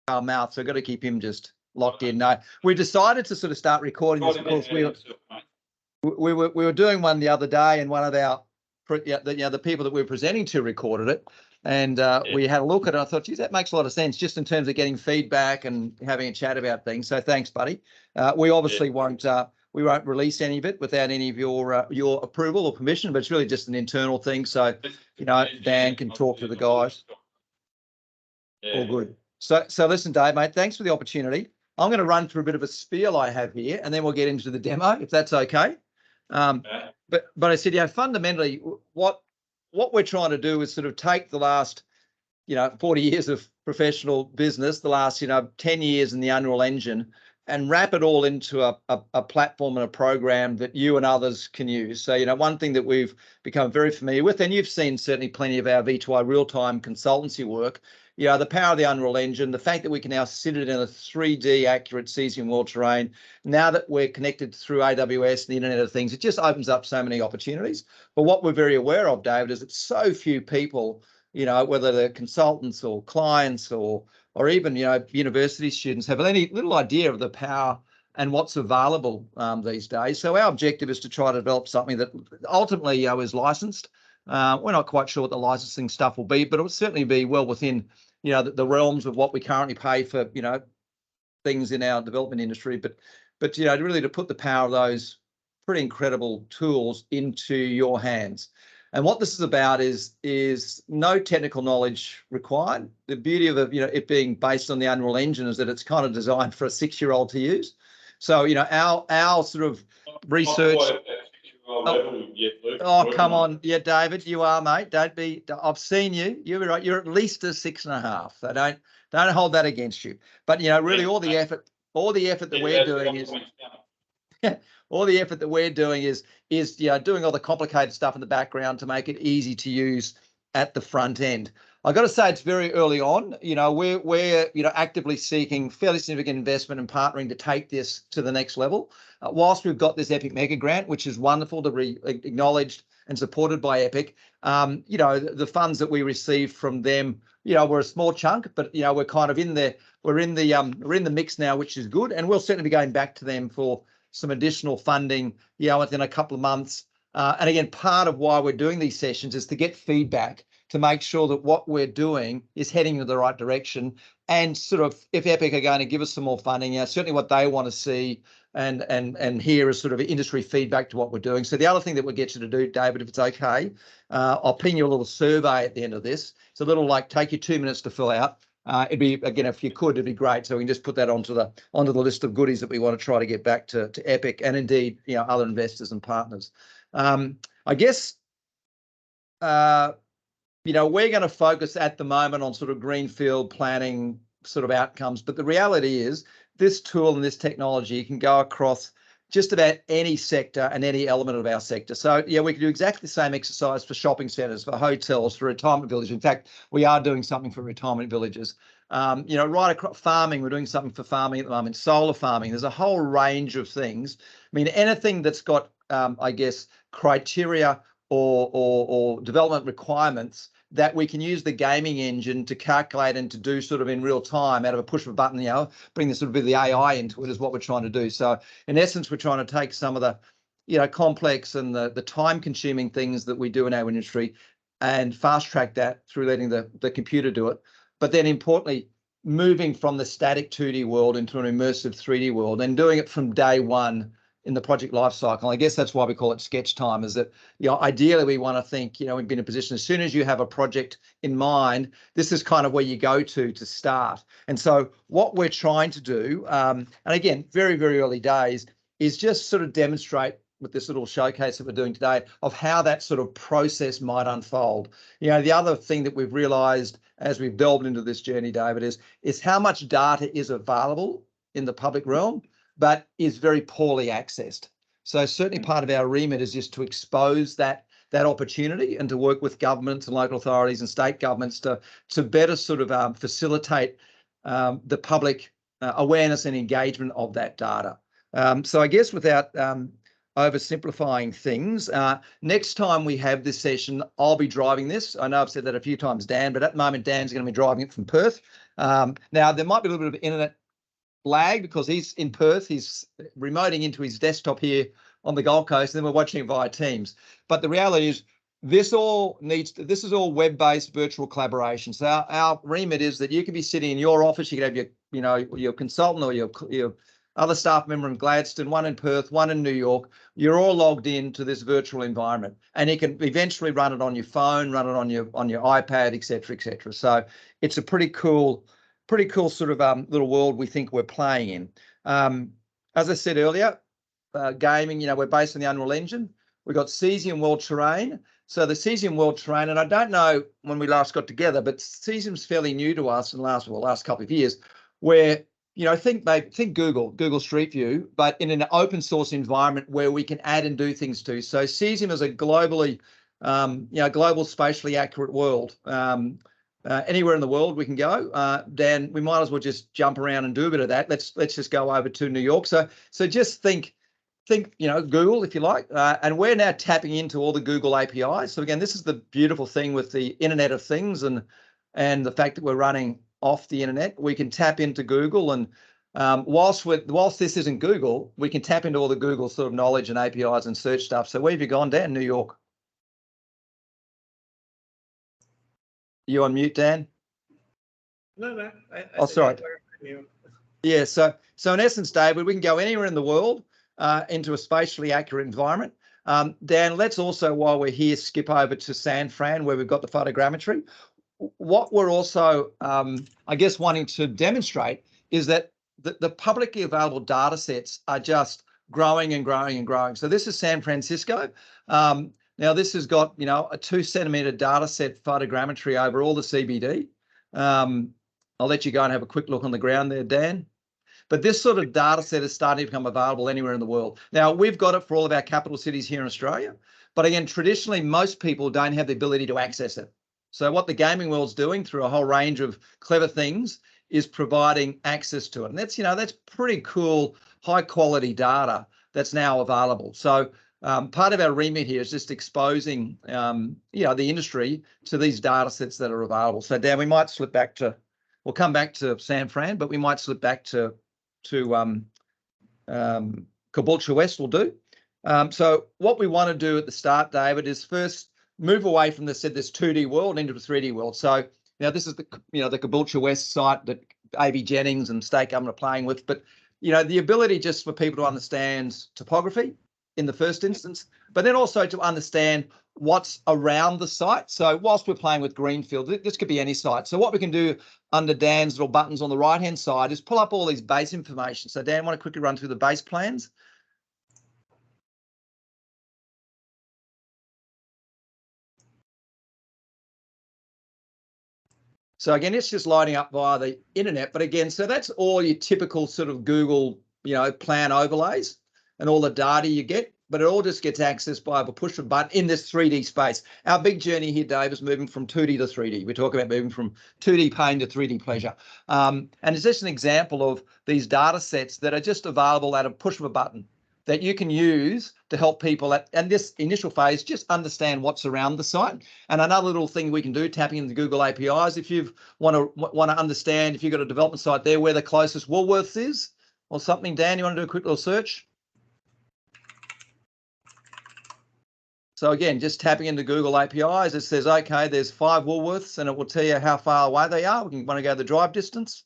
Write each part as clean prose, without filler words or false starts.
our mouth, so I've got to keep him just locked in. No, we decided to sort of start recording this because we were doing one the other day, and one of our the people that we were presenting to recorded it, and we had a look at it. I thought, geez, that makes a lot of sense, just in terms of getting feedback and having a chat about things. So thanks, buddy. We obviously won't release any of it without any of your approval or permission, but it's really just an internal thing. So Dan can talk to the guys. All good. So listen, Dave, mate, thanks for the opportunity. I'm going to run through a bit of a spiel I have here, and then we'll get into the demo, if that's okay. But I said, fundamentally, what we're trying to do is sort of take the last, 40 years of professional business, the last, 10 years in the Unreal Engine, and wrap it all into a platform and a program that you and others can use. So, one thing that we've become very familiar with, and you've seen certainly plenty of our V2i real-time consultancy work, the power of the Unreal Engine, the fact that we can now sit it in a 3D accurate cesium world terrain, now that we're connected through AWS, the Internet of Things, it just opens up so many opportunities. But what we're very aware of, David, is that so few people, whether they're consultants or clients or even, university students, have any little idea of the power and what's available these days. So our objective is to try to develop something that ultimately, is licensed. We're not quite sure what the licensing stuff will be, but it will certainly be well within the realms of what we currently pay for, things in our development industry, but really to put the power of those pretty incredible tools into your hands. And what this is about is no technical knowledge required. The beauty of it being based on the Unreal Engine is that it's kind of designed for a 6-year-old to use. So our sort of research. Oh, come on. Yeah, David, you are, mate. Don't be. I've seen you. You're at least a 6.5. So don't hold that against you. But really, all the effort that we're doing is. All the effort that we're doing is doing all the complicated stuff in the background to make it easy to use at the front end. I've got to say it's very early on. We're actively seeking fairly significant investment and partnering to take this to the next level. Whilst we've got this Epic Mega Grant, which is wonderful to be acknowledged and supported by Epic, the funds that we received from them, were a small chunk, but we're kind of in there. We're in the mix now, which is good, and we'll certainly be going back to them for some additional funding, within a couple of months. And again, part of why we're doing these sessions is to get feedback, to make sure that what we're doing is heading in the right direction. And sort of, if Epic are going to give us some more funding, certainly what they want to see and hear is sort of industry feedback to what we're doing. So the other thing that we'll get you to do, David, if it's okay, I'll ping you a little survey at the end of this. It's a little take you 2 minutes to fill out. It'd be, again, if you could, it'd be great. So we can just put that onto the list of goodies that we want to try to get back to Epic and indeed, other investors and partners. I guess, we're going to focus at the moment on sort of greenfield planning sort of outcomes. But the reality is this tool and this technology can go across just about any sector and any element of our sector. So, we can do exactly the same exercise for shopping centres, for hotels, for retirement villages. In fact, we are doing something for retirement villages. Right across farming, we're doing something for farming at the moment, solar farming. There's a whole range of things. I mean, anything that's got, criteria or development requirements that we can use the gaming engine to calculate and to do sort of in real time out of a push of a button, bring this sort of bit of the AI into it is what we're trying to do. So in essence, we're trying to take some of the, complex and the time consuming things that we do in our industry and fast track that through letting the computer do it. But then importantly, moving from the static 2D world into an immersive 3D world and doing it from day one in the project life cycle. I guess that's why we call it Sketchtime, is that, ideally we want to think, we've been in a position, as soon as you have a project in mind, this is kind of where you go to start. And so what we're trying to do, and again, very, very early days, is just sort of demonstrate with this little showcase that we're doing today of how that sort of process might unfold. The other thing that we've realized as we've delved into this journey, David, is how much data is available in the public realm, but is very poorly accessed. So certainly part of our remit is just to expose that opportunity and to work with governments and local authorities and state governments to better sort of facilitate the public awareness and engagement of that data. So I guess without oversimplifying things. Next time we have this session, I'll be driving this. I know I've said that a few times, Dan, but at the moment, Dan's going to be driving it from Perth. Now, there might be a little bit of internet lag because he's in Perth. He's remoting into his desktop here on the Gold Coast, and then we're watching it via Teams. But the reality is, this is all web-based virtual collaboration. So our remit is that you can be sitting in your office, you can have your consultant or your other staff member in Gladstone, one in Perth, one in New York. You're all logged into this virtual environment, and you can eventually run it on your phone, run it on your iPad, etc., etc. So it's a pretty cool sort of little world we think we're playing in. As I said earlier, gaming, we're based on the Unreal Engine. We've got Cesium World Terrain. So the Cesium World Terrain, and I don't know when we last got together, but Cesium's fairly new to us in the last couple of years, where think Google Street View, but in an open source environment where we can add and do things to. So Cesium is a globally, global spatially accurate world. Anywhere in the world we can go. Dan, we might as well just jump around and do a bit of that. Let's just go over to New York. So just think Google, if you like, and we're now tapping into all the Google APIs. So again, this is the beautiful thing with the Internet of Things and the fact that we're running off the internet. We can tap into Google, and whilst this isn't Google, we can tap into all the Google sort of knowledge and APIs and search stuff. So where have you gone, Dan? New York. You on mute, Dan? No. Oh, sorry. Yeah. So in essence, David, we can go anywhere in the world into a spatially accurate environment. Dan, let's also, while we're here, skip over to San Fran, where we've got the photogrammetry. What we're also, I guess, wanting to demonstrate is that the publicly available data sets are just growing and growing and growing. So this is San Francisco. Now this has got, a 2 centimeter data set photogrammetry over all the CBD. I'll let you go and have a quick look on the ground there, Dan. But this sort of data set is starting to become available anywhere in the world. Now, we've got it for all of our capital cities here in Australia. But again, traditionally, most people don't have the ability to access it. So what the gaming world's doing through a whole range of clever things is providing access to it. And that's pretty cool, high quality data that's now available. So part of our remit here is just exposing, the industry to these data sets that are available. So Dan, we might slip back to, we'll come back to San Fran, but we might slip back to Caboolture West will do. So what we want to do at the start, David, is first move away from this 2D world into a 3D world. So now this is the Caboolture West site that A.B. Jennings and state government are playing with. But the ability just for people to understand topography in the first instance, but then also to understand what's around the site. So whilst we're playing with Greenfield, this could be any site. So what we can do under Dan's little buttons on the right-hand side is pull up all these base information. So Dan, want to quickly run through the base plans? So again, it's just lighting up via the internet. But again, so that's all your typical sort of Google, plan overlays and all the data you get. But it all just gets accessed by a push of a button in this 3D space. Our big journey here, Dave, is moving from 2D to 3D. We're talking about moving from 2D pain to 3D pleasure. And it's just an example of these data sets that are just available at a push of a button that you can use to help people and this initial phase, just understand what's around the site. And another little thing we can do, tapping into Google APIs, if you want to understand, if you've got a development site there where the closest Woolworths is or something, Dan, you want to do a quick little search? So again, just tapping into Google APIs, it says, okay, there's 5 Woolworths, and it will tell you how far away they are. We want to go the drive distance.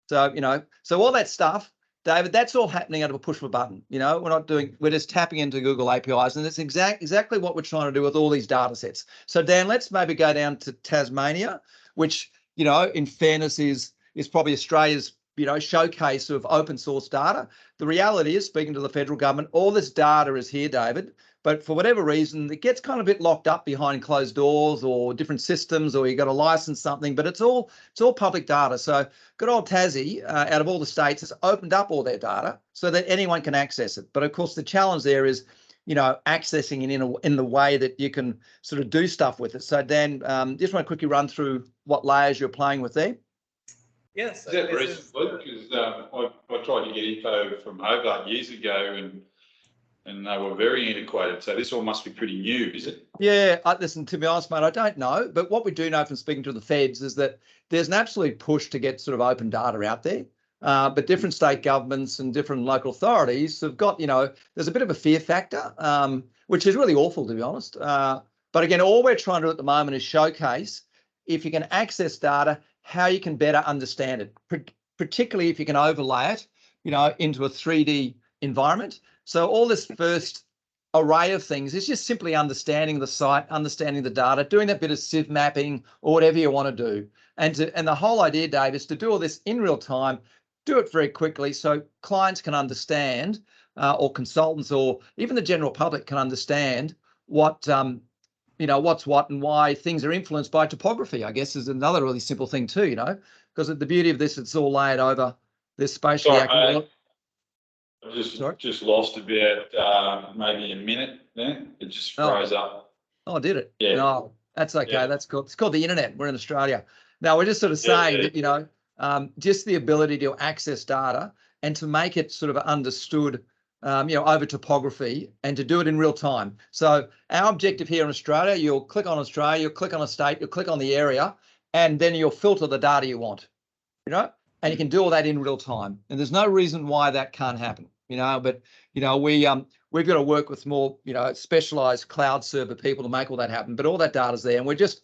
So, so all that stuff, David, that's all happening out of a push of a button. We're just tapping into Google APIs, and that's exactly what we're trying to do with all these data sets. So Dan, let's maybe go down to Tasmania, which, in fairness is probably Australia's, showcase of open source data. The reality is, speaking to the federal government, all this data is here, David, but for whatever reason, it gets kind of a bit locked up behind closed doors or different systems, or you got to license something, but it's all public data. So good old Tassie, out of all the states, has opened up all their data so that anyone can access it. But of course, the challenge there is, accessing it in the way that you can sort of do stuff with it. So Dan, just want to quickly run through what layers you're playing with there. Yes. Is that recently? Because I tried to get info from Hobart years ago, and and they were very antiquated. So this all must be pretty new, is it? Yeah, listen, to be honest, mate, I don't know. But what we do know from speaking to the feds is that there's an absolute push to get sort of open data out there. But different state governments and different local authorities have got, there's a bit of a fear factor, which is really awful, to be honest. But again, all we're trying to do at the moment is showcase, if you can access data, how you can better understand it, particularly if you can overlay it, into a 3D environment. So all this first array of things is just simply understanding the site, understanding the data, doing that bit of sieve mapping or whatever you want to do. And the whole idea, Dave, is to do all this in real time, do it very quickly so clients can understand, or consultants or even the general public can understand what, what's what and why things are influenced by topography, I guess, is another really simple thing too, because the beauty of this, it's all layered over this spatially accurate. I just lost about maybe a minute there. It just froze up. Oh, did it? Yeah. No, that's okay. Yeah. That's cool. It's called the internet. We're in Australia. Now we're just sort of saying that, just the ability to access data and to make it sort of understood, over topography and to do it in real time. So our objective here in Australia, you'll click on Australia, you'll click on a state, you'll click on the area, and then you'll filter the data you want, and you can do all that in real time. And there's no reason why that can't happen, but, we've got to work with more, specialized cloud server people to make all that happen. But all that data's there, and we're just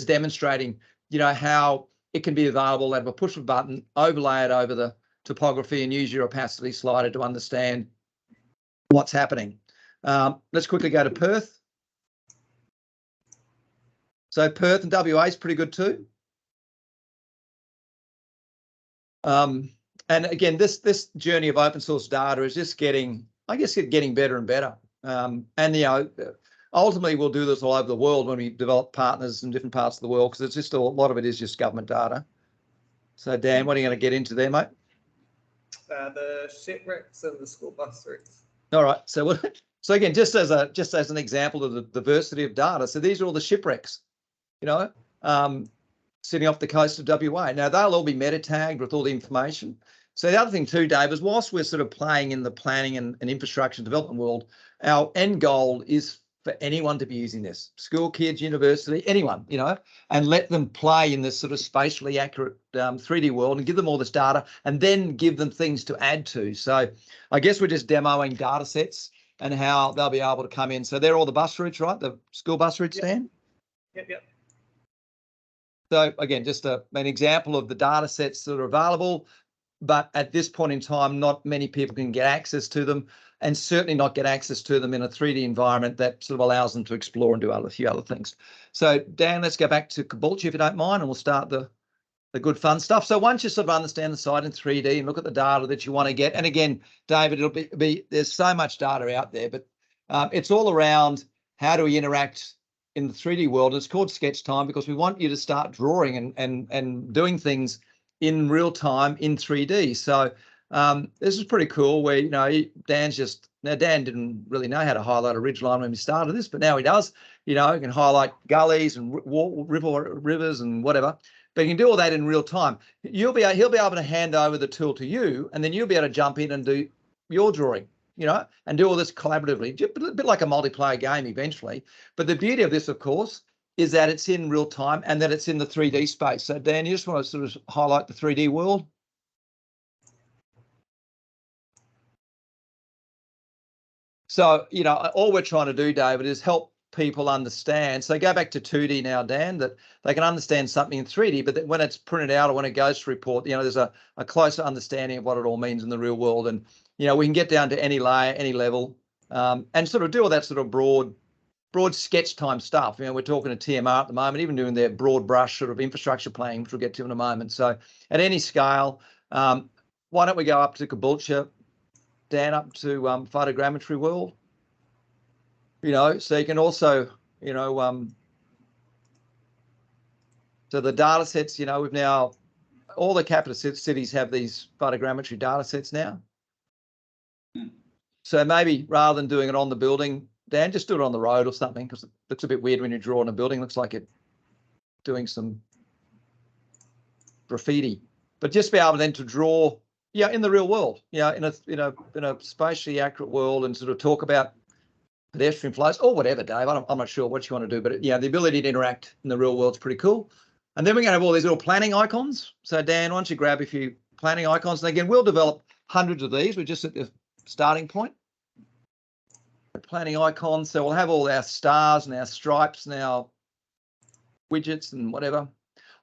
demonstrating, how it can be available at a push of a button, overlay it over the topography, and use your opacity slider to understand what's happening. Let's quickly go to Perth. So Perth and WA is pretty good too. And again, this journey of open source data is just getting better and better. And ultimately we'll do this all over the world when we develop partners in different parts of the world, because it's just a lot of it is just government data. So Dan, what are you going to get into there, mate? The shipwrecks and the school bus routes. All right. So again, just as an example of the diversity of data. So these are all the shipwrecks, sitting off the coast of WA. Now they'll all be meta tagged with all the information. So the other thing too, Dave, is whilst we're sort of playing in the planning and infrastructure development world, our end goal is for anyone to be using this, school kids, university, anyone, and let them play in this sort of spatially accurate 3D world and give them all this data and then give them things to add to. So I guess we're just demoing data sets and how they'll be able to come in. So they're all the bus routes, right? The school bus routes, Dan? Yep. So again, just an example of the data sets that are available, but at this point in time, not many people can get access to them, and certainly not get access to them in a 3D environment that sort of allows them to explore and do a few other things. So Dan, let's go back to Caboolture if you don't mind, and we'll start the good fun stuff. So once you sort of understand the site in 3D and look at the data that you want to get, and again, David, it'll be there's so much data out there, but it's all around how do we interact in the 3D world. It's called Sketchtime because we want you to start drawing and doing things in real time in 3D. So this is pretty cool where, Dan didn't really know how to highlight a ridgeline when we started this, but now he does. He can highlight gullies and rivers and whatever, but you can do all that in real time. He'll be able to hand over the tool to you, and then you'll be able to jump in and do your drawing, and do all this collaboratively, a bit like a multiplayer game eventually. But the beauty of this, of course, is that it's in real time and that it's in the 3D space. So Dan, you just want to sort of highlight the 3D world? So, all we're trying to do, David, is help people understand. So go back to 2D now, Dan, that they can understand something in 3D, but that when it's printed out or when it goes to report, there's a closer understanding of what it all means in the real world. And, we can get down to any layer, any level, and sort of do all that sort of broad sketch time stuff. We're talking to TMR at the moment, even doing their broad brush sort of infrastructure planning, which we'll get to in a moment. So at any scale, why don't we go up to Caboolture, Dan, up to photogrammetry world? So you can also, so the data sets, we've now, all the capital cities have these photogrammetry data sets now. So maybe rather than doing it on the building, Dan, just do it on the road or something, because it looks a bit weird when you draw on a building. It looks like it doing some graffiti. But just be able then to draw, yeah, in the real world, yeah, in a spatially accurate world, and sort of talk about pedestrian flows or whatever, Dave. I'm not sure what you want to do, but yeah, the ability to interact in the real world's pretty cool. And then we're going to have all these little planning icons. So Dan, why don't you grab a few planning icons? And again, we'll develop hundreds of these. We're just at the starting point. Planning icons. So we'll have all our stars and our stripes and our widgets and whatever.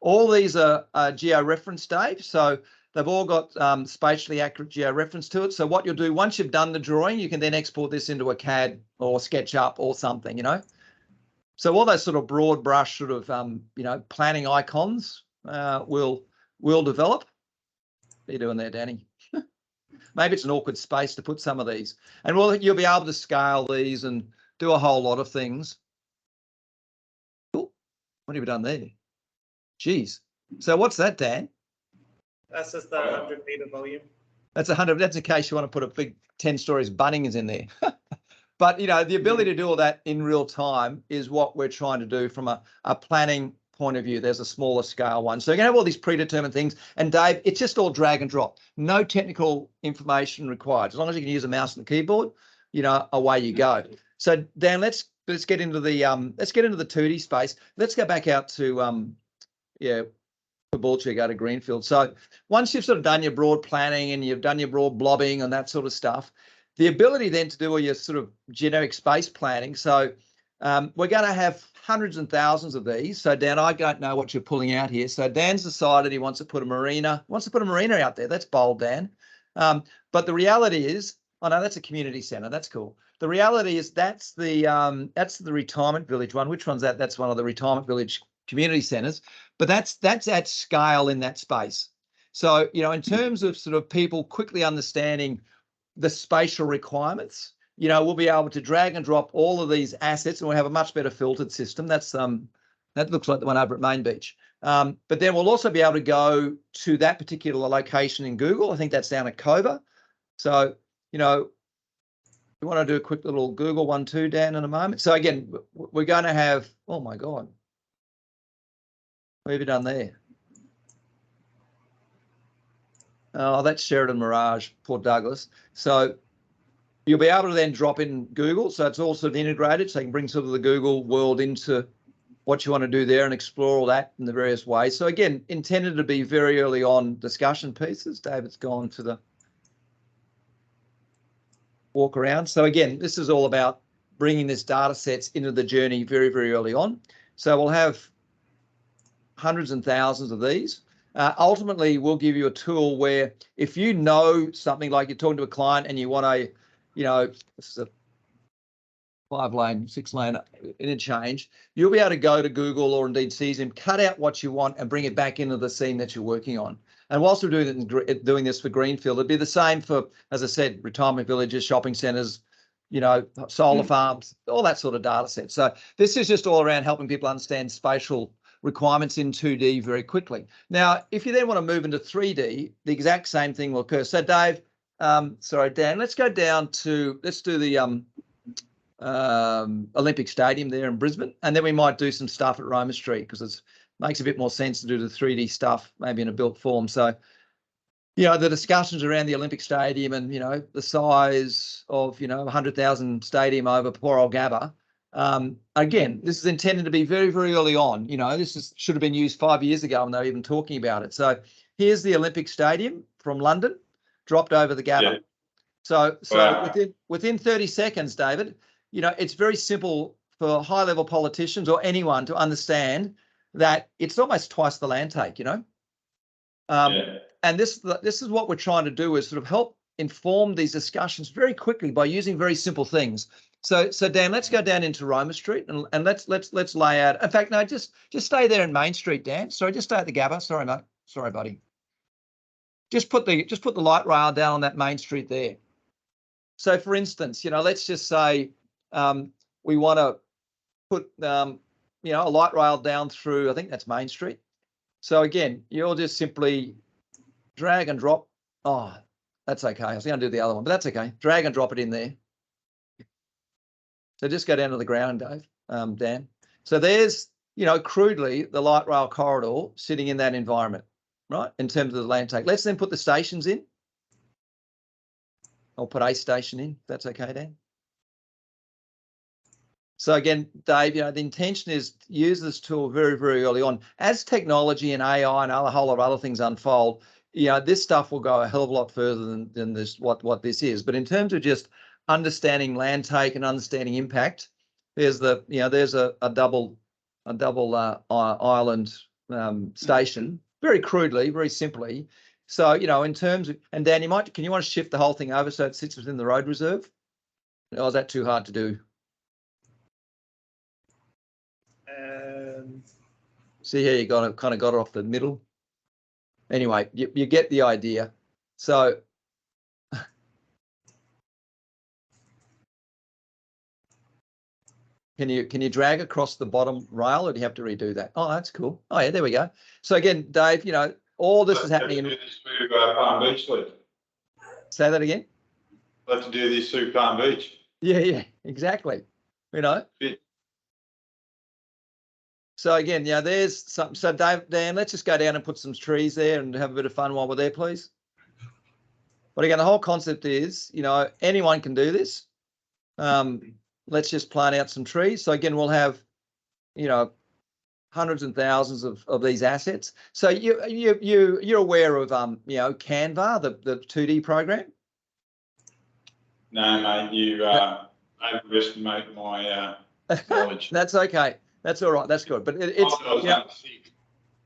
All these are geo-referenced, Dave. So they've all got spatially accurate geo-reference to it. So what you'll do, once you've done the drawing, you can then export this into a CAD or SketchUp or something, you know. So all those sort of broad brush sort of, planning icons we'll develop. What are you doing there, Danny? Maybe it's an awkward space to put some of these. And you'll be able to scale these and do a whole lot of things. Cool. What have you done there? Geez. So what's that, Dan? That's just the 100-meter volume. That's 100. That's in case you want to put a big 10 stories Bunnings in there. But, you know, the ability to do all that in real time is what we're trying to do from a planning point of view. There's a smaller scale one. So you're going to have all these predetermined things. And Dave, it's just all drag and drop. No technical information required. As long as you can use a mouse and keyboard, you know, away you go. So Dan, let's get into the 2D space. Let's go back out to go to Greenfield. So once you've sort of done your broad planning and you've done your broad blobbing and that sort of stuff, the ability then to do all your sort of generic space planning. So we're going to have hundreds and thousands of these. So Dan, I don't know what you're pulling out here. So Dan's decided he wants to put a marina, out there. That's bold, Dan. But the reality is, oh no, that's a community centre. That's cool. The reality is that's the retirement village one. Which one's that? That's one of the retirement village community centres. But that's at scale in that space. So, you know, in terms of sort of people quickly understanding the spatial requirements, you know, we'll be able to drag and drop all of these assets, and we'll have a much better filtered system. That's that looks like the one over at Main Beach. But then we'll also be able to go to that particular location in Google. I think that's down at Cova. So, you know, we want to do a quick little Google one too, Dan, in a moment. So again, we're going to have, oh my God, what have you done there? Oh, that's Sheridan Mirage, Port Douglas. So you'll be able to then drop in Google. So it's all sort of integrated. So you can bring sort of the Google world into what you want to do there and explore all that in the various ways. So again, intended to be very early on discussion pieces. David's gone to the walk around. So again, this is all about bringing this data sets into the journey very, very early on. So we'll have hundreds and thousands of these. Ultimately, we'll give you a tool where if you know something, like you're talking to a client and you want a, you know, this is a 5-lane, 6-lane interchange, you'll be able to go to Google or indeed Cesium, cut out what you want and bring it back into the scene that you're working on. And whilst we're doing this for Greenfield, it'd be the same for, as I said, retirement villages, shopping centres, you know, solar farms, all that sort of data set. So this is just all around helping people understand spatial requirements in 2D very quickly. Now, if you then want to move into 3D, the exact same thing will occur. So Dave, sorry, Dan, let's go down to, let's do the Olympic Stadium there in Brisbane, and then we might do some stuff at Roma Street because it makes a bit more sense to do the 3D stuff maybe in a built form. So, you know, the discussions around the Olympic Stadium and, you know, the size of, you know, 100,000 stadium over poor old Gabba. Again, this is intended to be very, very early on. You know, should have been used 5 years ago when they were even talking about it. So here's the Olympic Stadium from London, dropped over the Gabba. Yeah. So wow. within 30 seconds, David, you know, it's very simple for high-level politicians or anyone to understand that it's almost twice the land take, you know. And this is what we're trying to do, is sort of help inform these discussions very quickly by using very simple things. So Dan, let's go down into Roma Street and let's lay out. In fact, no, just stay there in Main Street, Dan. Sorry, just stay at the Gabba. Sorry, mate. Sorry, buddy. Just put the light rail down on that Main Street there. So, for instance, you know, let's just say we want to put you know, a light rail down through, I think that's Main Street. So again, you'll just simply drag and drop. Oh, that's okay. I was going to do the other one, but that's okay. Drag and drop it in there. So just go down to the ground, Dave, Dan. So there's, you know, crudely the light rail corridor sitting in that environment, right, in terms of the land take. Let's then put the stations in. I'll put a station in, if that's okay, Dan. So again, Dave, the intention is to use this tool very, very early on. As technology and AI and a whole lot of other things unfold, this stuff will go a hell of a lot further than this, what this is. But in terms of just understanding land take and understanding impact, there's there's a double island station, very crudely, very simply. So, in terms of, and Dan, can you want to shift the whole thing over so it sits within the road reserve? Or is that too hard to do? See here, you kind of got it off the middle. Anyway, you get the idea. So can you drag across the bottom rail, or do you have to redo that? Oh, that's cool. Oh yeah, there we go. So again, Dave, all this is happening in Palm Beach, Lee. Say that again. Let's do this through Palm Beach. Yeah, exactly. Yeah. So again, there's something. So Dan, let's just go down and put some trees there and have a bit of fun while we're there, please. But again, the whole concept is, anyone can do this. Let's just plant out some trees. So again, we'll have, hundreds and thousands of these assets. So you're aware of Canva, the 2D program? No, mate, you overestimate my knowledge. That's okay. That's all right. That's good. But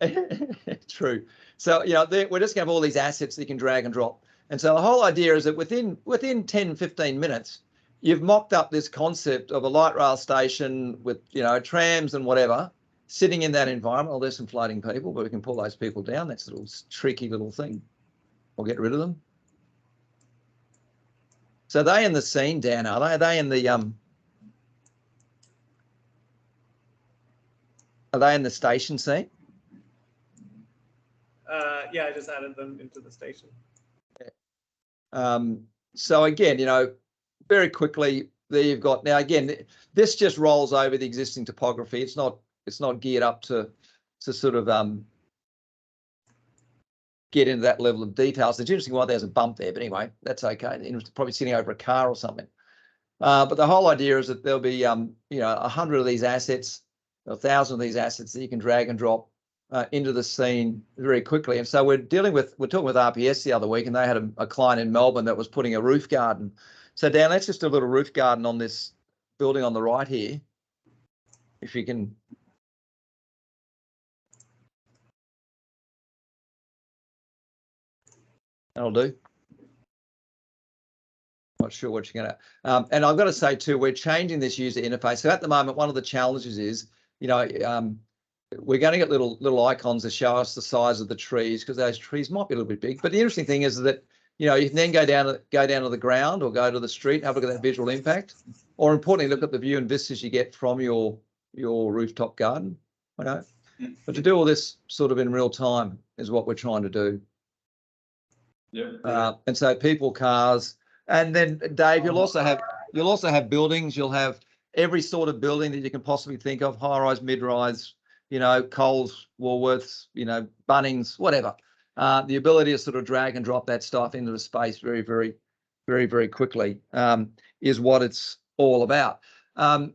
it's true. So we're just going to have all these assets that you can drag and drop. And so the whole idea is that within 10, 15 minutes, you've mocked up this concept of a light rail station with trams and whatever sitting in that environment. Oh, there's some floating people, but we can pull those people down. That's a little tricky little thing. We'll get rid of them. So are they in the scene, Dan? Are they? Are they in the Are they in the station scene? Yeah, I just added them into the station. So again, very quickly there you've got, now again, this just rolls over the existing topography. It's not geared up to sort of get into that level of detail. So it's interesting why there's a bump there, but anyway, that's okay. It's probably sitting over a car or something. But the whole idea is that there'll be 100 of these assets, 1,000 of these assets that you can drag and drop into the scene very quickly. And so we're talking with RPS the other week, and they had a client in Melbourne that was putting a roof garden. So Dan, let's just do a little roof garden on this building on the right here. If you can. That'll do. Not sure what you're going to. And I've got to say too, we're changing this user interface. So at the moment, one of the challenges is, we're going to get little icons to show us the size of the trees, because those trees might be a little bit big. But the interesting thing is that you can then go down to the ground or go to the street, have a look at that visual impact, or importantly, look at the view and vistas you get from your rooftop garden. But to do all this sort of in real time is what we're trying to do. Yeah. And so people, cars, and then Dave, you'll also have buildings. You'll have every sort of building that you can possibly think of: high-rise, mid-rise, Coles, Woolworths, Bunnings, whatever. The ability to sort of drag and drop that stuff into the space very, very, very, very quickly is what it's all about. Dan,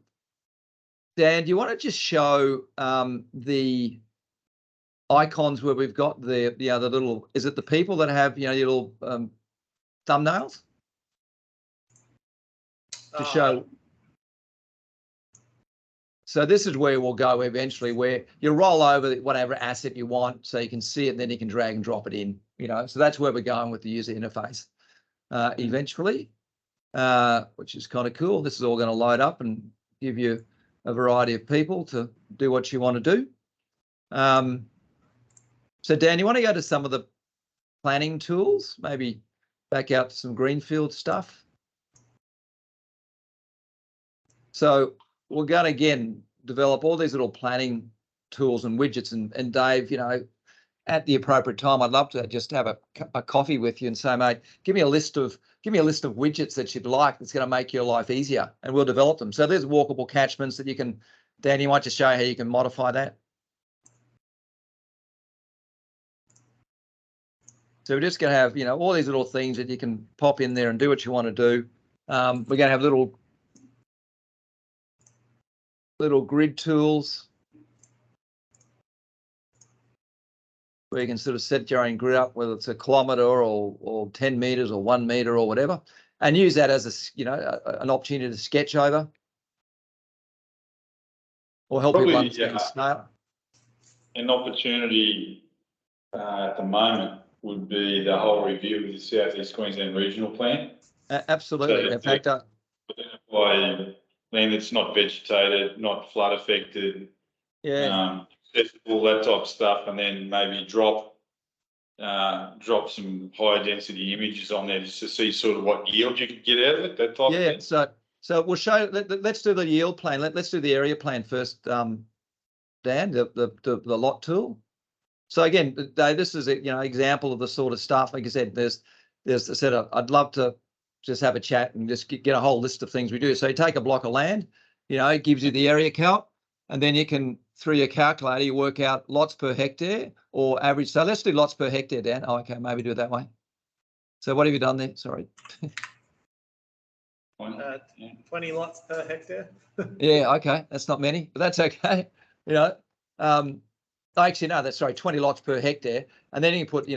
do you want to just show the icons where we've got the little, is it the people that have your little thumbnails to show? So this is where we'll go eventually, where you roll over whatever asset you want so you can see it, and then you can drag and drop it in, so that's where we're going with the user interface eventually, which is kind of cool. This is all going to load up and give you a variety of people to do what you want to do. So Dan, you want to go to some of the planning tools, maybe back out to some greenfield stuff. So we're going to, again, develop all these little planning tools and widgets. And Dave, at the appropriate time, I'd love to just have a coffee with you and say, mate, give me a list of widgets that you'd like that's going to make your life easier, and we'll develop them. So there's walkable catchments that you can, Dan, you might just show how you can modify that. So we're just going to have, you know, all these little things that you can pop in there and do what you want to do. We're going to have little grid tools where you can sort of set your own grid up, whether it's a kilometre or 10 metres or 1 metre or whatever, and use that as a, you know, an opportunity to sketch over or help people understand scale. An opportunity at the moment would be the whole review of the South East Queensland Regional Plan. Absolutely. So in fact, by land that's not vegetated, not flood affected, accessible, that type of stuff, and then maybe drop some higher density images on there just to see sort of what yield you could get out of it, that type of thing. So we'll show. Let's do the yield plan. Let's do the area plan first, Dan. The lot tool. So again, Dave, this is a example of the sort of stuff. Like I said, there's I said I'd love to just have a chat and just get a whole list of things we do. So you take a block of land, it gives you the area count, and then you can, through your calculator, you work out lots per hectare or average. So let's do lots per hectare, Dan. Oh, okay, maybe do it that way. So what have you done there? Sorry. 20 lots per hectare. Yeah, okay, that's not many, but that's okay. Actually, no, that's sorry, 20 lots per hectare, and then you can put,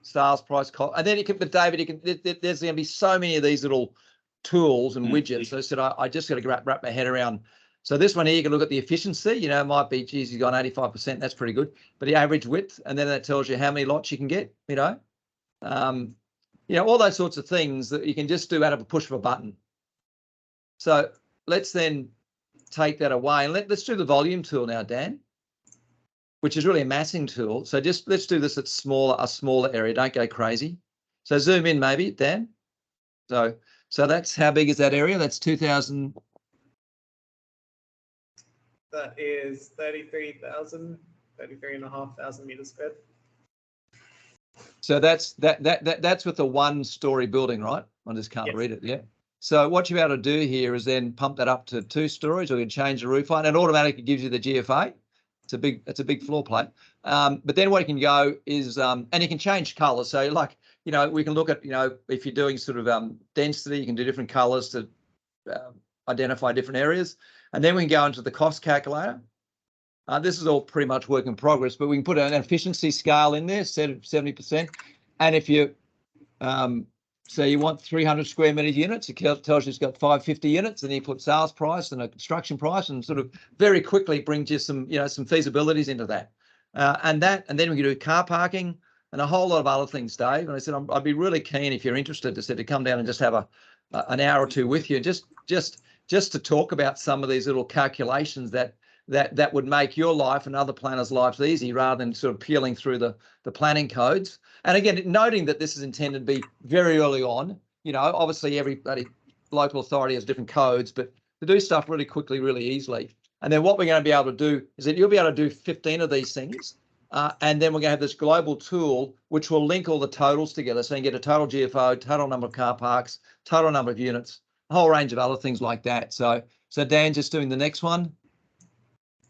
sales price, cost, and then you can. But David, there's going to be so many of these little tools and widgets. So I said I just got to wrap my head around. So this one here, you can look at the efficiency. It might be, geez, you've got 85%. That's pretty good. But the average width, and then that tells you how many lots you can get. All those sorts of things that you can just do out of a push of a button. So let's then take that away and let's do the volume tool now, Dan, which is really a massing tool. So just let's do this at a smaller area. Don't go crazy. So zoom in maybe, Dan. So that's, how big is that area? That's 2,000. That is 33,500 meters squared. So that's with a 1-story building, right? I just can't read it. Yeah. So what you're able to do here is then pump that up to 2 stories, or you can change the roof height, and it automatically gives you the GFA. It's a big floor plate. But then what you can go is, and you can change colours. So like, we can look at, if you're doing sort of density, you can do different colours to identify different areas. And then we can go into the cost calculator. This is all pretty much work in progress, but we can put an efficiency scale in there, set of 70%. And if you, so you want 300 square meter units, it tells you it's got 550 units, and then you put sales price and a construction price, and sort of very quickly brings you some, some feasibilities into that. And then we can do car parking and a whole lot of other things, Dave. And I said, I'd be really keen, if you're interested, to come down and just have an hour or two with you, just to talk about some of these little calculations that would make your life and other planners' lives easy, rather than sort of peeling through the planning codes. And again, noting that this is intended to be very early on. Obviously every local authority has different codes, but to do stuff really quickly, really easily. And then what we're going to be able to do is that you'll be able to do 15 of these things. And then we're going to have this global tool, which will link all the totals together. So you can get a total GFO, total number of car parks, total number of units, a whole range of other things like that. So Dan, just doing the next one.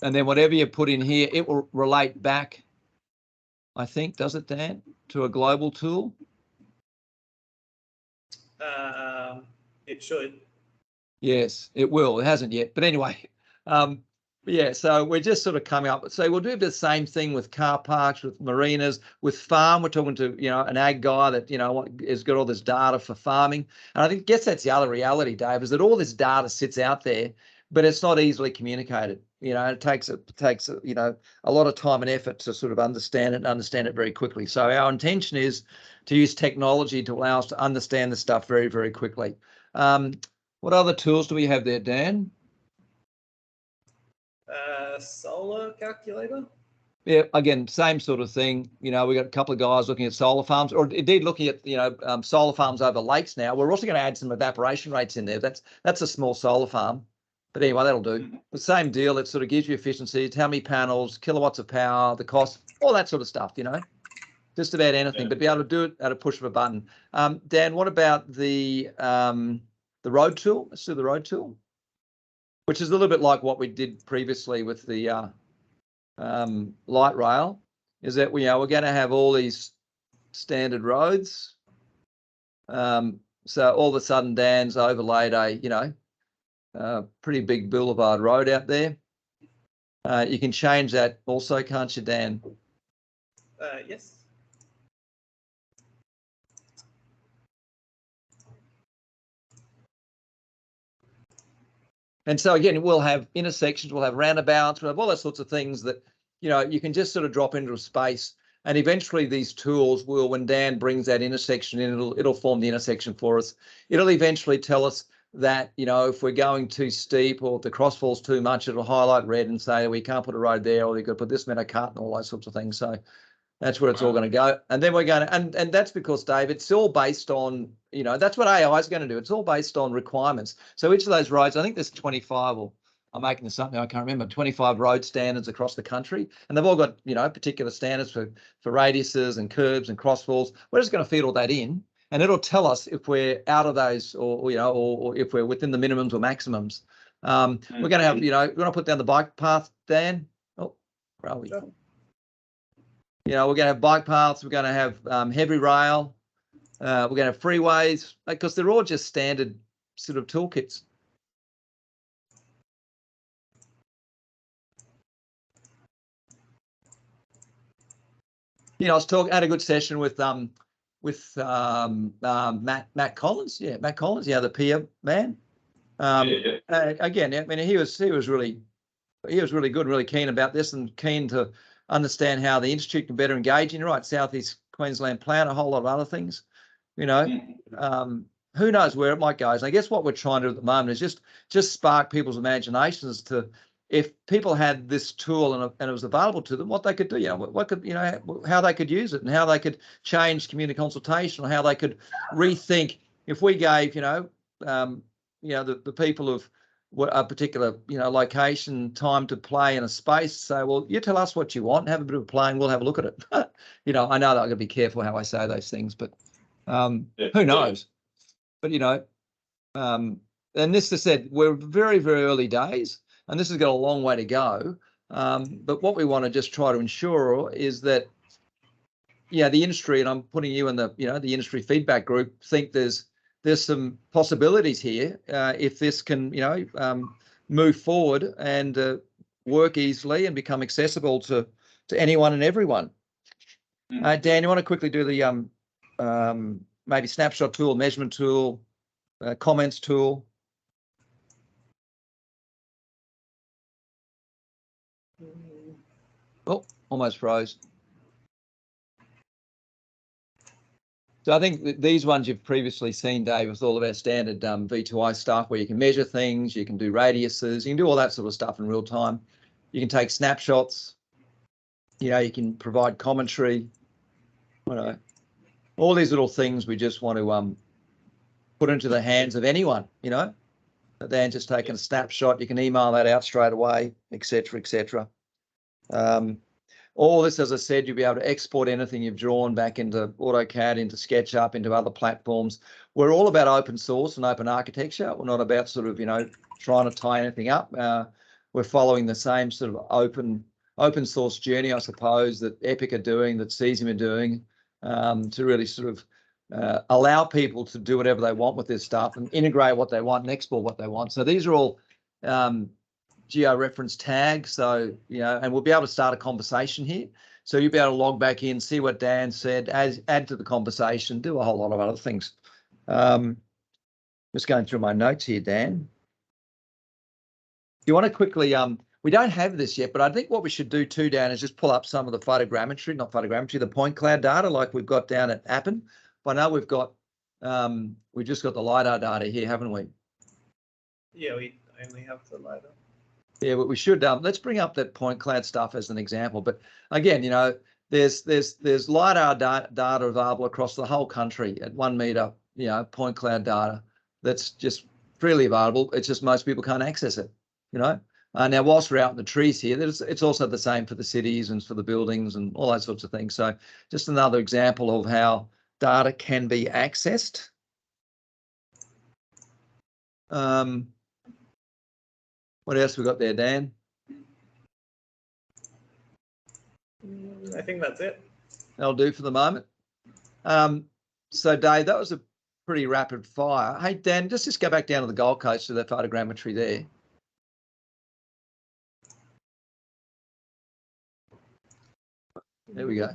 And then whatever you put in here, it will relate back, I think, does it, Dan, to a global tool? It should. Yes, it will. It hasn't yet. But anyway, yeah, so we're just sort of coming up. So we'll do the same thing with car parks, with marinas, with farm. We're talking to, an ag guy that, has got all this data for farming. And I guess that's the other reality, Dave, is that all this data sits out there, but it's not easily communicated. It takes a lot of time and effort to sort of understand it very quickly. So our intention is to use technology to allow us to understand the stuff very, very quickly. What other tools do we have there, Dan? Solar calculator. Yeah, again, same sort of thing. We got a couple of guys looking at solar farms, or indeed looking at solar farms over lakes now. We're also going to add some evaporation rates in there. That's a small solar farm. But anyway, that'll do. The same deal. It sort of gives you efficiency, how many panels, kilowatts of power, the cost, all that sort of stuff, just about anything, but be able to do it at a push of a button. Dan, what about the road tool? Let's do the road tool, which is a little bit like what we did previously with the light rail, is that we're going to have all these standard roads. So all of a sudden Dan's overlaid a, pretty big boulevard road out there. You can change that also, can't you, Dan? Yes. And so again, we'll have intersections, we'll have roundabouts, we'll have all those sorts of things that, you can just sort of drop into a space. And eventually these tools will, when Dan brings that intersection in, it'll form the intersection for us. It'll eventually tell us that, if we're going too steep or if the crossfall's too much, it'll highlight red and say, we can't put a road there, or you've got to put this many cut and all those sorts of things. So that's where it's all going to go. And then we're going to, and that's because, Dave, it's all based on, that's what AI is going to do. It's all based on requirements. So each of those roads, I think there's 25, or I'm making this up now, I can't remember, 25 road standards across the country. And they've all got, particular standards for radiuses and curbs and crossfalls. We're just going to feed all that in, and it'll tell us if we're out of those or if we're within the minimums or maximums. We're going to have, we're going to put down the bike path, Dan. Oh, where are we? Sure. We're going to have bike paths, we're going to have heavy rail, we're going to have freeways, because they're all just standard sort of toolkits. I had a good session with Matt Collins. Yeah, Matt Collins, the peer man. Again, I mean, he was really good, really keen about this, and keen to understand how the Institute can better engage. And you're right, Southeast Queensland Plan, a whole lot of other things. Who knows where it might go. So I guess what we're trying to do at the moment is just spark people's imaginations to, if people had this tool and it was available to them, what they could do, what could, how they could use it, and how they could change community consultation, or how they could rethink. If we gave, the people of a particular, location, time to play in a space, say, well, you tell us what you want, have a bit of a play, and we'll have a look at it. I know that I've got to be careful how I say those things, but who knows? But, and this is said, we're very, very early days, and this has got a long way to go. But what we want to just try to ensure is that, the industry, and I'm putting you in the, the industry feedback group, think there's some possibilities here if this can, move forward and work easily and become accessible to anyone and everyone. Dan, you want to quickly do the maybe snapshot tool, measurement tool, comments tool? Oh, almost froze. So I think these ones you've previously seen, Dave, with all of our standard V2i stuff, where you can measure things, you can do radiuses, you can do all that sort of stuff in real time. You can take snapshots, you can provide commentary, all these little things we just want to put into the hands of anyone, then just taking a snapshot, you can email that out straight away, etc., etc. All this, as I said, you'll be able to export anything you've drawn back into AutoCAD, into SketchUp, into other platforms. We're all about open source and open architecture. We're not about sort of, trying to tie anything up. We're following the same sort of open source journey, I suppose, that Epic are doing, that Cesium are doing, to really sort of allow people to do whatever they want with this stuff and integrate what they want and export what they want. So these are all geo-reference tags, so and we'll be able to start a conversation here, so you'll be able to log back in, see what Dan said, add to the conversation, do a whole lot of other things. Just going through my notes here, Dan. Do you want to quickly we don't have this yet, but I think what we should do too, Dan, is just pull up some of the the point cloud data like we've got down at Appen. But I know we've just got the LiDAR data here, haven't we? Yeah, we only have the LiDAR. Yeah, but we should, let's bring up that point cloud stuff as an example. But again, there's LiDAR data available across the whole country at 1 meter, point cloud data that's just freely available. It's just most people can't access it, Now, whilst we're out in the trees here, it's also the same for the cities and for the buildings and all those sorts of things. So just another example of how data can be accessed. What else we got there, Dan? I think that's it. That'll do for the moment. So Dave, that was a pretty rapid fire. Hey, Dan, just go back down to the Gold Coast to the photogrammetry there. There we go.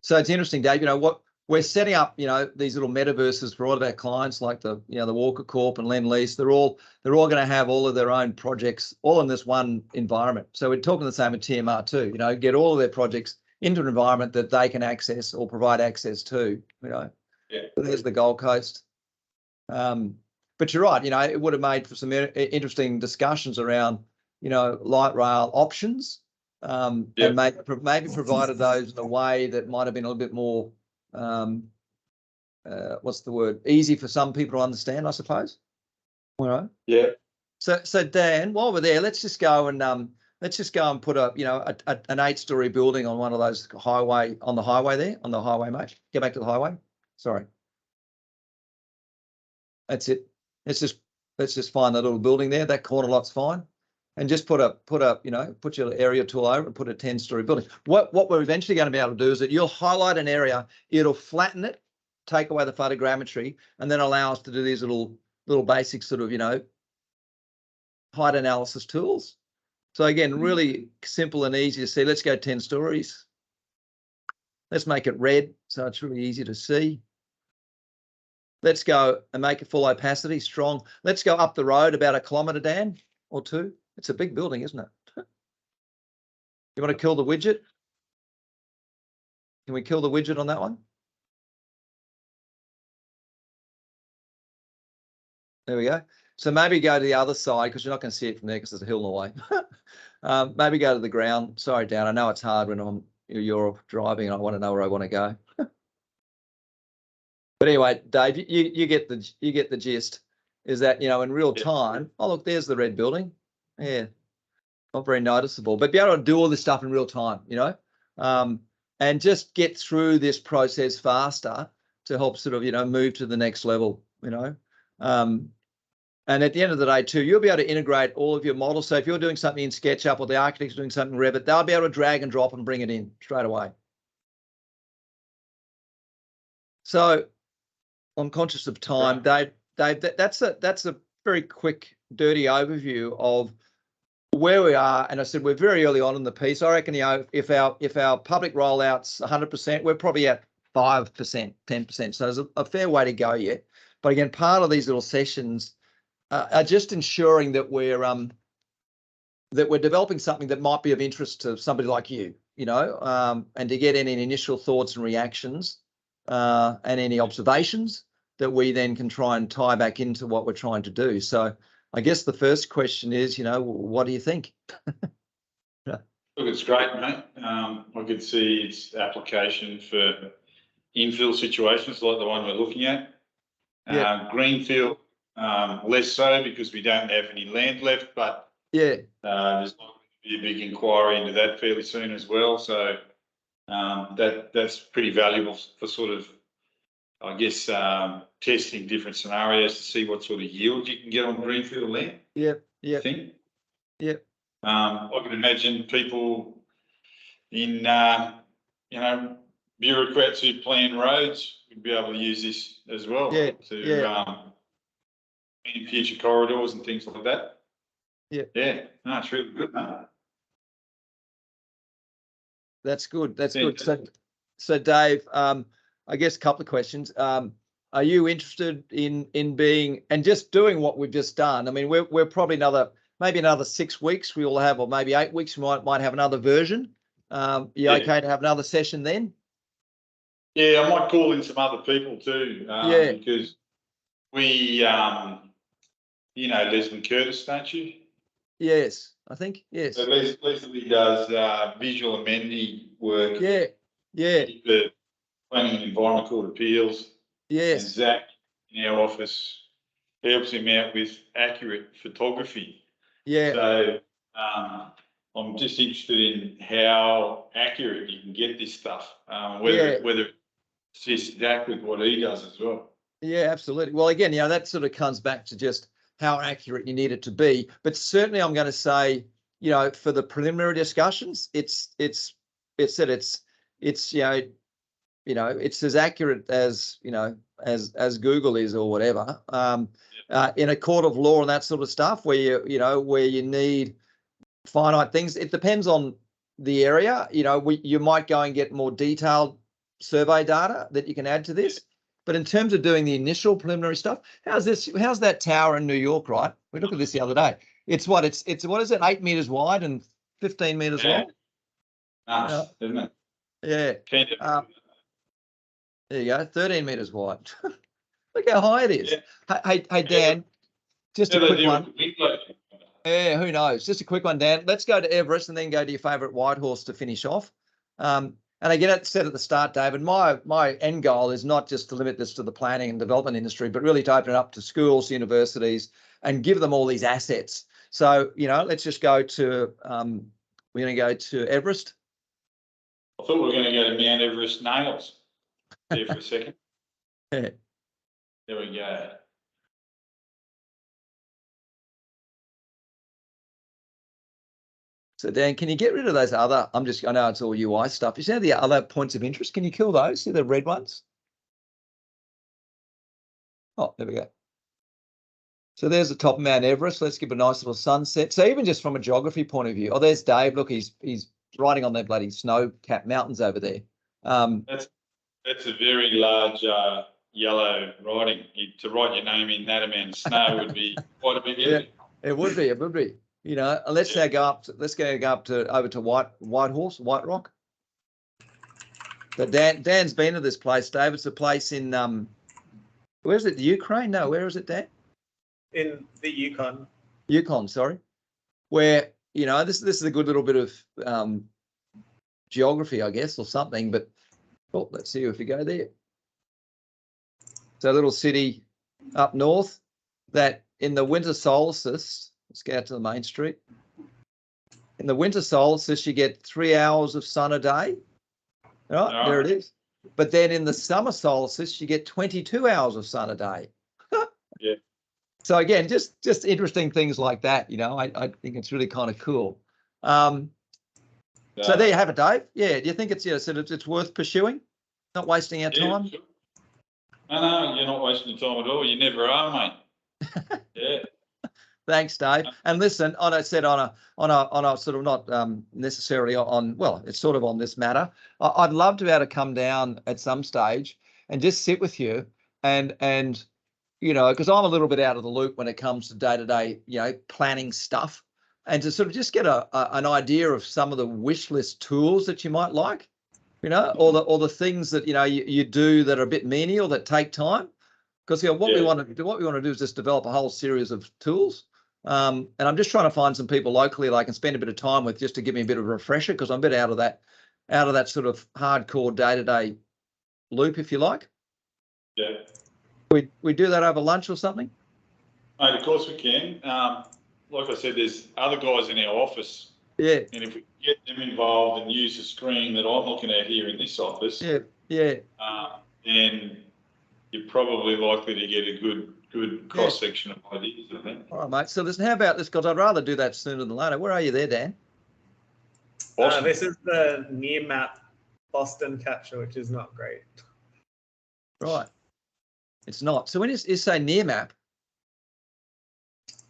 So it's interesting, Dave, you know, what we're setting up, you know, these little metaverses for all of our clients, like the Walker Corp and Lend Lease, they're all going to have all of their own projects, all in this one environment. So we're talking the same with TMR too, you know, get all of their projects into an environment that they can access or provide access to, you know. Yeah. So there's the Gold Coast. But you're right, you know, it would have made for some interesting discussions around, you know, light rail options, and maybe provided those in a way that might have been a little bit more, what's the word, easy for some people to understand, I suppose. All right. Yeah. So Dan, while we're there, let's just go and put a, you know, an 8-story building on one of those on the highway, mate. Get back to the highway. Sorry. That's it. Let's just find that little building there. That corner lot's fine. And just put your area tool over and put a 10-story building. What we're eventually going to be able to do is that you'll highlight an area, it'll flatten it, take away the photogrammetry, and then allow us to do these little basic sort of, you know, height analysis tools. So again, really simple and easy to see. Let's go 10 stories. Let's make it red so it's really easy to see. Let's go and make it full opacity, strong. Let's go up the road about 1 kilometre, Dan, or 2. It's a big building, isn't it? You want to kill the widget? Can we kill the widget on that one? There we go. So maybe go to the other side because you're not going to see it from there because there's a hill in the way. Maybe go to the ground. Sorry, Dan. I know it's hard when you're driving and I want to know where I want to go. But anyway, Dave, you get the gist. Is that, you know, in real time? Oh, look, there's the red building. Yeah, not very noticeable, but be able to do all this stuff in real time, you know, and just get through this process faster to help sort of, you know, move to the next level, you know. And at the end of the day too, you'll be able to integrate all of your models. So if you're doing something in SketchUp or the architect's doing something in Revit, they'll be able to drag and drop and bring it in straight away. So I'm conscious of time, Dave. That's a very quick, dirty overview of where we are. And I said we're very early on in the piece. I reckon, you know, if our public rollout's 100%, we're probably at 5%, 10%. So there's a fair way to go yet. But again, part of these little sessions are just ensuring that we're developing something that might be of interest to somebody like you, you know, and to get any initial thoughts and reactions and any observations that we then can try and tie back into what we're trying to do. So I guess the first question is, you know, what do you think? Look, it's great, mate. I could see its application for infill situations like the one we're looking at. Greenfield, less so because we don't have any land left, but there's going to be a big inquiry into that fairly soon as well. So that's pretty valuable for sort of, I guess, testing different scenarios to see what sort of yield you can get on greenfield land. I can imagine people in, you know, bureaucrats who plan roads would be able to use this as well to in future corridors and things like that. No, it's really good, man. That's good. That's good. So Dave, I guess a couple of questions. Are you interested in being and just doing what we've just done? I mean, we're probably maybe another 6 weeks we will have, or maybe 8 weeks we might have another version. You okay to have another session then? Yeah, I might call in some other people too. Because we, you know, Leslie Curtis, don't you? Yes, I think yes. So Leslie does visual amenity work. The Planning and Environmental Appeals. Yes. And Zach in our office helps him out with accurate photography. So I'm just interested in how accurate you can get this stuff, whether it's just Zach with what he does as well. Yeah, absolutely. Well, again, you know, that sort of comes back to just how accurate you need it to be. But certainly I'm going to say, you know, for the preliminary discussions, it's you know, you know, it's as accurate as, you know, as Google is or whatever, in a court of law and that sort of stuff where where you need finite things. It depends on the area. You know, you might go and get more detailed survey data that you can add to this. But in terms of doing the initial preliminary stuff, how's that tower in New York, right? We looked at this the other day. It's what is it, 8 meters wide and 15 meters long? Nice, isn't it? Yeah. There you go, 13 meters wide. Look how high it is. Yeah. Hey, Dan, just a quick one. Yeah, who knows? Just a quick one, Dan. Let's go to Everest and then go to your favourite Whitehorse to finish off. And again, I said at the start, David, my end goal is not just to limit this to the planning and development industry, but really to open it up to schools, universities, and give them all these assets. So, you know, let's just go to, we're going to go to Everest. I thought we were going to go to Mount Everest nails there for a second. Yeah. There we go. So Dan, can you get rid of those other, I know it's all UI stuff. You see the other points of interest? Can you kill those? See the red ones? Oh, there we go. So there's the top of Mount Everest. Let's give a nice little sunset. So even just from a geography point of view, oh, there's Dave. Look, he's riding on their bloody snow-capped mountains over there. That's a very large yellow writing. To write your name in that amount of snow would be quite a big area. Yeah, it would be. You know, let's now go up to over to Whitehorse, White Rock. So Dan's been to this place, Dave. It's a place in where's it? The Ukraine? No, where is it, Dan? In the Yukon. Yukon, sorry. Where, you know, this is a good little bit of geography, I guess, or something. But let's see if we go there. So a little city up north that in the winter solstice. Let's go out to the main street. In the winter solstice, you get 3 hours of sun a day. Right, there it is. But then in the summer solstice, you get 22 hours of sun a day. Yeah. So again, just interesting things like that. You know, I think it's really kind of cool. So there you have it, Dave. Yeah. Do you think it's worth pursuing? Not wasting our time? Sure. No, you're not wasting your time at all. You never are, mate. Yeah. Thanks, Dave. And listen, I said on a sort of not necessarily on, well, it's sort of on this matter. I'd love to be able to come down at some stage and just sit with you and you know, because I'm a little bit out of the loop when it comes to day-to-day, you know, planning stuff, and to sort of just get an idea of some of the wish list tools that you might like, you know, or the things that, you know, you do that are a bit menial that take time. Because what we want to do is just develop a whole series of tools. And I'm just trying to find some people locally that I can spend a bit of time with just to give me a bit of a refresher, because I'm a bit out of that sort of hardcore day-to-day loop, if you like. Yeah. We do that over lunch or something? Mate, of course we can. Like I said, there's other guys in our office. Yeah. And if we get them involved and use the screen that I'm looking at here in this office, then you're probably likely to get a good cross section of ideas, I think. All right, mate. So listen, how about this? Because I'd rather do that sooner than later. Where are you there, Dan? This is the near map Boston capture, which is not great. Right. It's not. So when you say near map?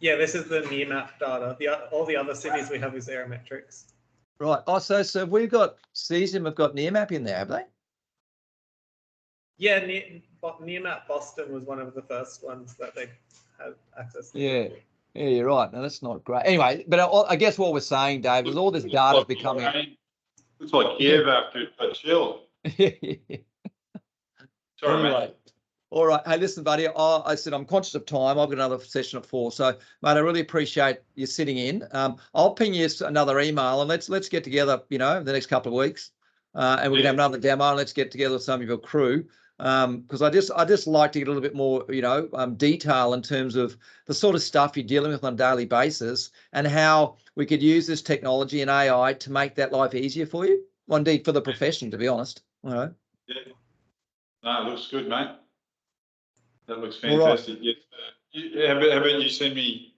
Yeah, this is the near map data. All the other cities we have is aerometrics. Right. Oh, so we've got Cesium have got near map in there, have they? Yeah, near map Boston was one of the first ones that they had access to. Yeah, you're right. No, that's not great. Anyway, but I guess what we're saying, Dave, is all this data is becoming. It's like Kiev after a chill. Sorry, anyway, mate. All right. Hey, listen, buddy. I said I'm conscious of time. I've got another session at 4. So, mate, I really appreciate you sitting in. I'll ping you another email and let's get together, you know, the next couple of weeks, and we can have another demo and let's get together with some of your crew. Because I just like to get a little bit more, you know, detail in terms of the sort of stuff you're dealing with on a daily basis and how we could use this technology and AI to make that life easier for you. Well, indeed, for the profession, to be honest. All right. Yeah. No, it looks good, mate. That looks fantastic. Right. Yes. How about you send me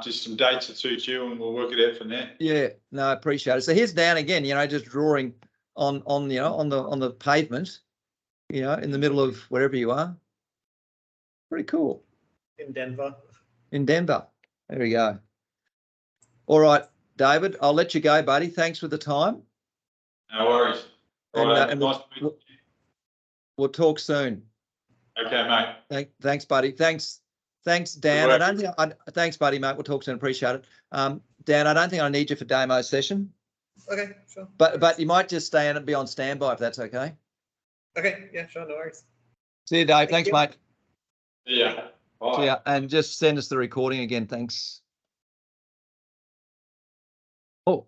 just some dates that suit you and we'll work it out from there. Yeah, no, I appreciate it. So here's Dan again, you know, just drawing on you know on the pavement, you know, in the middle of wherever you are. Pretty cool. In Denver. In Denver. There we go. All right, David, I'll let you go, buddy. Thanks for the time. No worries. And we'll talk soon. Okay, mate. Thanks, buddy. Thanks, Dan. I don't think thanks, buddy, mate. We'll talk soon. Appreciate it. Dan, I don't think I need you for demo session. Okay, sure. But you might just stay and be on standby if that's okay. Okay, yeah, sure, no worries. See you, Dave. Thanks, mate. Yeah. Bye. See ya. And just send us the recording again. Thanks. Oh.